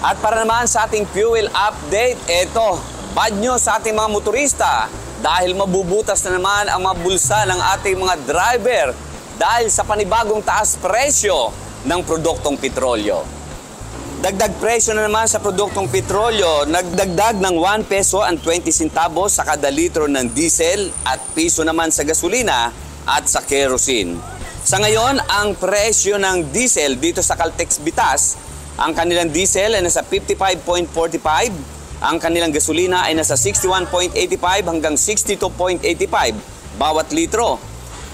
At para naman sa ating fuel update, eto, bad news sa ating mga motorista dahil mabubutas na naman ang mga bulsa ng ating mga driver dahil sa panibagong taas presyo ng produktong petrolyo. Dagdag presyo na naman sa produktong petrolyo, nagdagdag ng 1 peso and 20 centavos sa kada litro ng diesel at piso naman sa gasolina at sa kerosene. Sa ngayon, ang presyo ng diesel dito sa Caltex Bitas, ang kanilang diesel ay nasa 55.45, ang kanilang gasolina ay nasa 61.85 hanggang 62.85 bawat litro.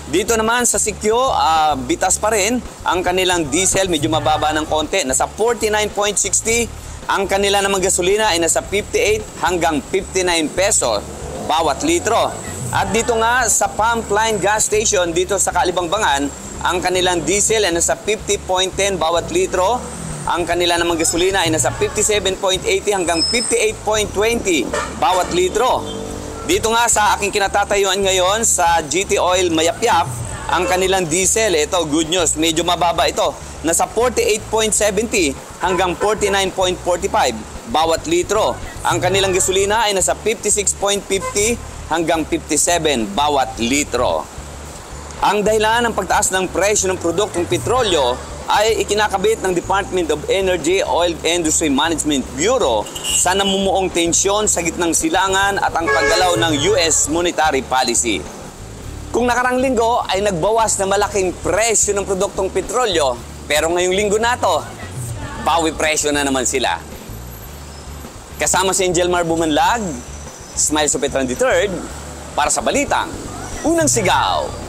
Dito naman sa Sikyo, Bitas pa rin, ang kanilang diesel medyo mababa ng konti, nasa 49.60, ang kanila namang gasolina ay nasa 58 hanggang 59 peso bawat litro. At dito nga sa Pump Line Gas Station dito sa Kalibangbangan, ang kanilang diesel ay nasa 50.10 bawat litro. Ang kanila namang gasolina ay nasa 57.80 hanggang 58.20 bawat litro. Dito nga sa aking kinatatayuan ngayon sa GT Oil Mayapyap, ang kanilang diesel, ito good news, medyo mababa ito. Nasa 48.70 hanggang 49.45 bawat litro. Ang kanilang gasolina ay nasa 56.50 hanggang 57 bawat litro. Ang dahilan ng pagtaas ng presyo ng produktong petrolyo ay ikinakabit ng Department of Energy Oil Industry Management Bureau sa namumuong tensyon sa gitnang silangan at ang paggalaw ng US monetary policy. Kung nakarang linggo ay nagbawas na malaking presyo ng produktong petrolyo, pero ngayong linggo na to, bawi presyo na naman sila. Kasama si Angelmar Bumanlag, Smile Supetran III, para sa Balitang Unang Sigaw.